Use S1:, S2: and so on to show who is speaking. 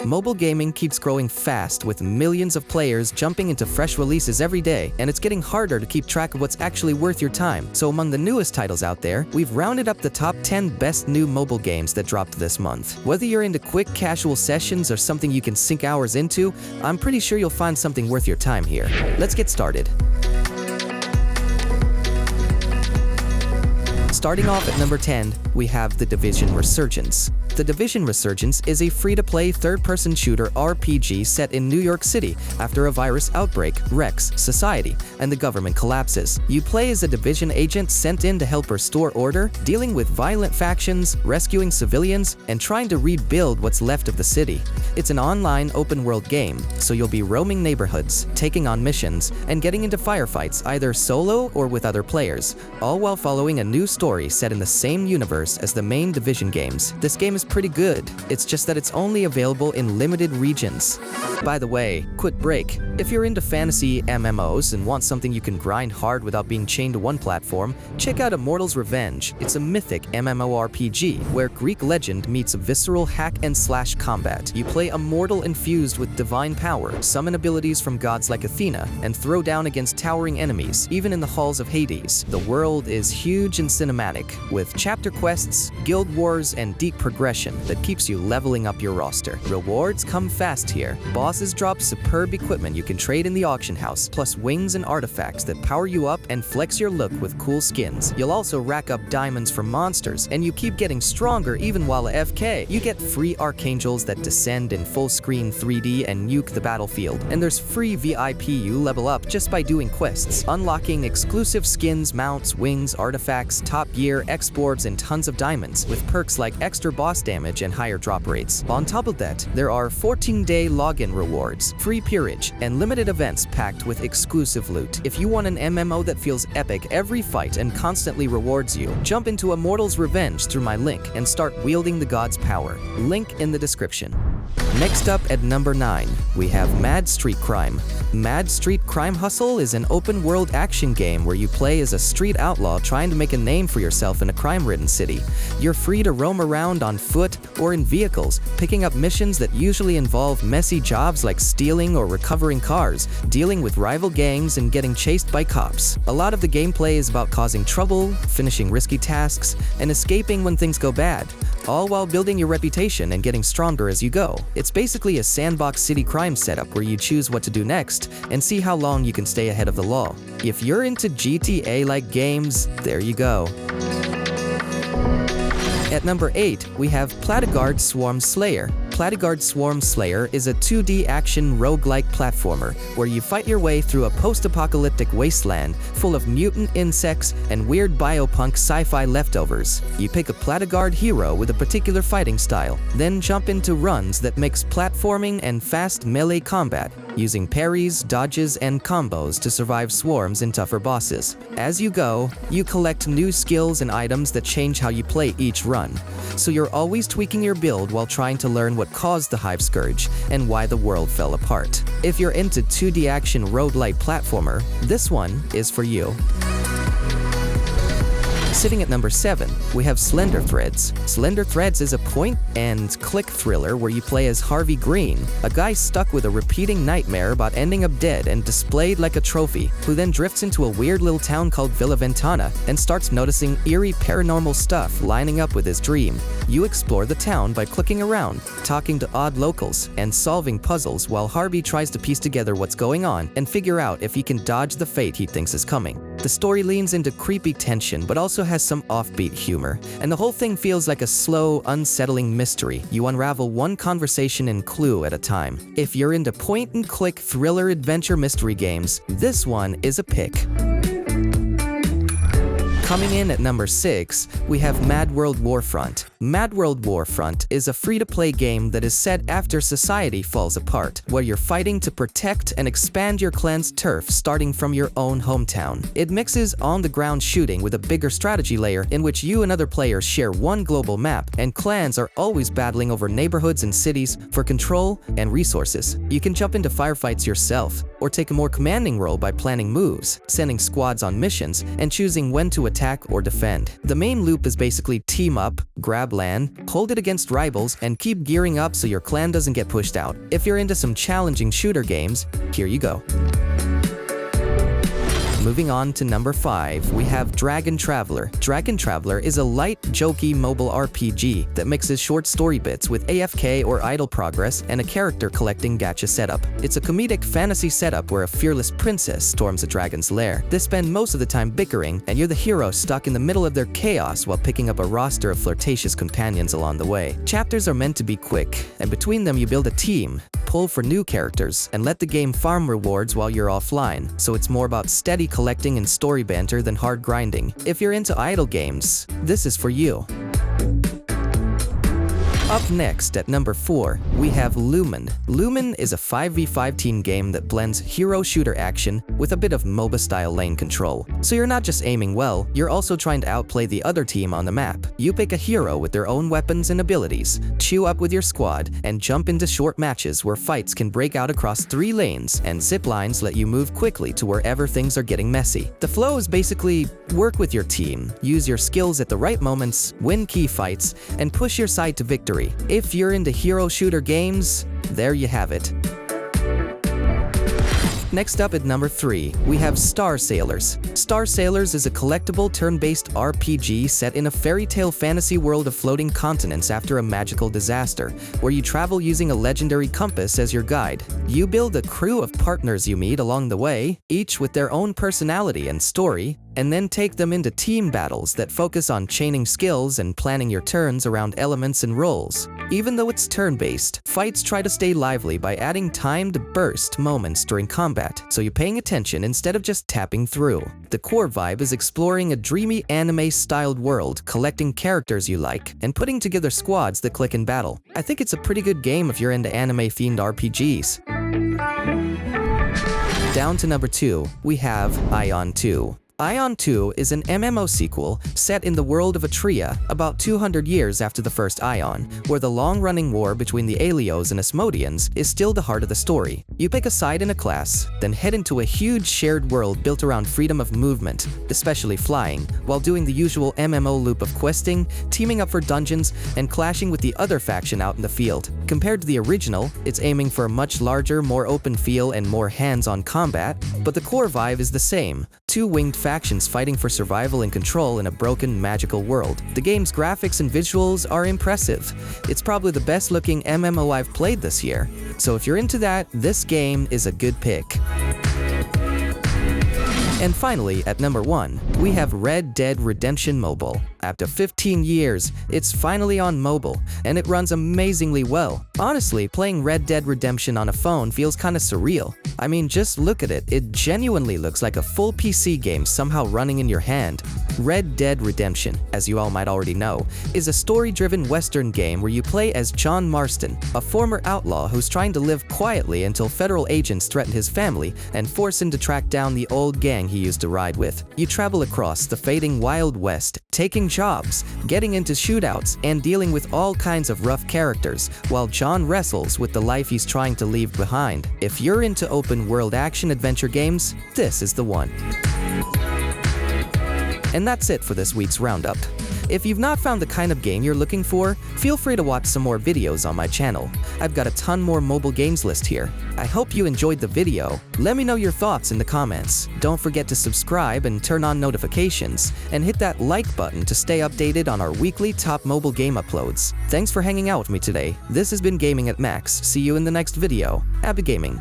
S1: Mobile gaming keeps growing fast with millions of players jumping into fresh releases every day, and it's getting harder to keep track of what's actually worth your time. So among the newest titles out there, we've rounded up the top 10 best new mobile games that dropped this month. Whether you're into quick casual sessions or something you can sink hours into, I'm pretty sure you'll find something worth your time here. Let's get started. Starting off at number 10, we have The Division Resurgence. The Division Resurgence is a free-to-play third-person shooter RPG set in New York City after a virus outbreak wrecks society and the government collapses. You play as a Division agent sent in to help restore order, dealing with violent factions, rescuing civilians, and trying to rebuild what's left of the city. It's an online open-world game, so you'll be roaming neighborhoods, taking on missions, and getting into firefights either solo or with other players, all while following a new story set in the same universe as the main Division games. This game is pretty good, it's just that it's only available in limited regions. By the way, quick break. If you're into fantasy MMOs and want something you can grind hard without being chained to one platform, check out Immortals Revenge. It's a mythic MMORPG where Greek legend meets visceral hack-and-slash combat. You play a mortal infused with divine power, summon abilities from gods like Athena, and throw down against towering enemies, even in the halls of Hades. The world is huge and cinematic, with chapter quests, guild wars, and deep progression that keeps you leveling up your roster. Rewards come fast here. Bosses drop superb equipment you can trade in the auction house, plus wings and artifacts that power you up and flex your look with cool skins. You'll also rack up diamonds from monsters, and you keep getting stronger even while AFK. You get free archangels that descend in full-screen 3D and nuke the battlefield, and there's free VIP you level up just by doing quests, unlocking exclusive skins, mounts, wings, artifacts, top gear, exports, and tons of diamonds, with perks like extra boss damage and higher drop rates. On top of that, there are 14-day login rewards, free peerage, and limited events packed with exclusive loot. If you want an MMO that feels epic every fight and constantly rewards you, jump into Immortals Revenge through my link and start wielding the god's power. Link in the description. Next up at number 9, we have Mad Street Crime. Mad Street Crime Hustle is an open-world action game where you play as a street outlaw trying to make a name for yourself in a crime-ridden city. You're free to roam around on foot or in vehicles, picking up missions that usually involve messy jobs like stealing or recovering cars, dealing with rival gangs, and getting chased by cops. A lot of the gameplay is about causing trouble, finishing risky tasks, and escaping when things go bad, all while building your reputation and getting stronger as you go. It's basically a sandbox city crime setup where you choose what to do next and see how long you can stay ahead of the law. If you're into GTA-like games, there you go. At number 8, we have PlatyGuard Swarm Slayer. PlatyGuard Swarm Slayer is a 2D action roguelike platformer where you fight your way through a post-apocalyptic wasteland full of mutant insects and weird biopunk sci-fi leftovers. You pick a PlatyGuard hero with a particular fighting style, then jump into runs that mix platforming and fast melee combat, using parries, dodges, and combos to survive swarms and tougher bosses. As you go, you collect new skills and items that change how you play each run, so you're always tweaking your build while trying to learn what caused the Hive Scourge and why the world fell apart. If you're into 2D action roguelike platformer, this one is for you. Sitting at number 7, we have Slender Threads. Slender Threads is a point-and-click thriller where you play as Harvey Green, a guy stuck with a repeating nightmare about ending up dead and displayed like a trophy, who then drifts into a weird little town called Villa Ventana and starts noticing eerie paranormal stuff lining up with his dream. You explore the town by clicking around, talking to odd locals, and solving puzzles while Harvey tries to piece together what's going on and figure out if he can dodge the fate he thinks is coming. The story leans into creepy tension but also has some offbeat humor, and the whole thing feels like a slow, unsettling mystery. You unravel one conversation and clue at a time. If you're into point-and-click thriller adventure mystery games, this one is a pick. Coming in at number 6, we have MadWorld Warfront. MadWorld Warfront is a free-to-play game that is set after society falls apart, where you're fighting to protect and expand your clan's turf starting from your own hometown. It mixes on-the-ground shooting with a bigger strategy layer in which you and other players share one global map, and clans are always battling over neighborhoods and cities for control and resources. You can jump into firefights yourself, or take a more commanding role by planning moves, sending squads on missions, and choosing when to attack attack or defend. The main loop is basically team up, grab land, hold it against rivals, and keep gearing up so your clan doesn't get pushed out. If you're into some challenging shooter games, here you go. Moving on to number 5, we have Dragon Traveler. Dragon Traveler is a light, jokey mobile RPG that mixes short story bits with AFK or idle progress and a character collecting gacha setup. It's a comedic fantasy setup where a fearless princess storms a dragon's lair. They spend most of the time bickering, and you're the hero stuck in the middle of their chaos while picking up a roster of flirtatious companions along the way. Chapters are meant to be quick, and between them you build a team, pull for new characters, and let the game farm rewards while you're offline, so it's more about steady collecting and story banter than hard grinding. If you're into idle games, this is for you. Up next at number 4, we have Lumen. Lumen is a 5v5 team game that blends hero shooter action with a bit of MOBA-style lane control. So you're not just aiming well, you're also trying to outplay the other team on the map. You pick a hero with their own weapons and abilities, chew up with your squad, and jump into short matches where fights can break out across 3 lanes, and zip lines let you move quickly to wherever things are getting messy. The flow is basically work with your team, use your skills at the right moments, win key fights, and push your side to victory. If you're into hero shooter games, there you have it. Next up at number 3, we have Star Sailors. Star Sailors is a collectible turn-based RPG set in a fairy tale fantasy world of floating continents after a magical disaster, where you travel using a legendary compass as your guide. You build a crew of partners you meet along the way, each with their own personality and story, and then take them into team battles that focus on chaining skills and planning your turns around elements and roles. Even though it's turn-based, fights try to stay lively by adding timed burst moments during combat, so you're paying attention instead of just tapping through. The core vibe is exploring a dreamy anime-styled world, collecting characters you like, and putting together squads that click in battle. I think it's a pretty good game if you're into anime-themed RPGs. Down to number 2, we have Ion 2. Ion 2 is an MMO sequel set in the world of Atria about 200 years after the first Ion, where the long-running war between the Aelios and Asmodeans is still the heart of the story. You pick a side in a class, then head into a huge shared world built around freedom of movement, especially flying, while doing the usual MMO loop of questing, teaming up for dungeons, and clashing with the other faction out in the field. Compared to the original, it's aiming for a much larger, more open feel and more hands-on combat, but the core vibe is the same: 2 winged factions fighting for survival and control in a broken, magical world. The game's graphics and visuals are impressive. It's probably the best looking MMO I've played this year. So if you're into that, this game is a good pick. And finally, at number 1, we have Red Dead Redemption Mobile. After 15 years, it's finally on mobile, and it runs amazingly well. Honestly, playing Red Dead Redemption on a phone feels kinda surreal. I mean, just look at it. It genuinely looks like a full PC game somehow running in your hand. Red Dead Redemption, as you all might already know, is a story-driven Western game where you play as John Marston, a former outlaw who's trying to live quietly until federal agents threaten his family and force him to track down the old gang he used to ride with. You travel across the fading Wild West, taking jobs, getting into shootouts, and dealing with all kinds of rough characters, while John wrestles with the life he's trying to leave behind. If you're into open-world action-adventure games, this is the one. And that's it for this week's Roundup. If you've not found the kind of game you're looking for, feel free to watch some more videos on my channel. I've got a ton more mobile games list here. I hope you enjoyed the video. Let me know your thoughts in the comments. Don't forget to subscribe and turn on notifications, and hit that like button to stay updated on our weekly top mobile game uploads. Thanks for hanging out with me today. This has been Gaming at Max. See you in the next video. Happy gaming.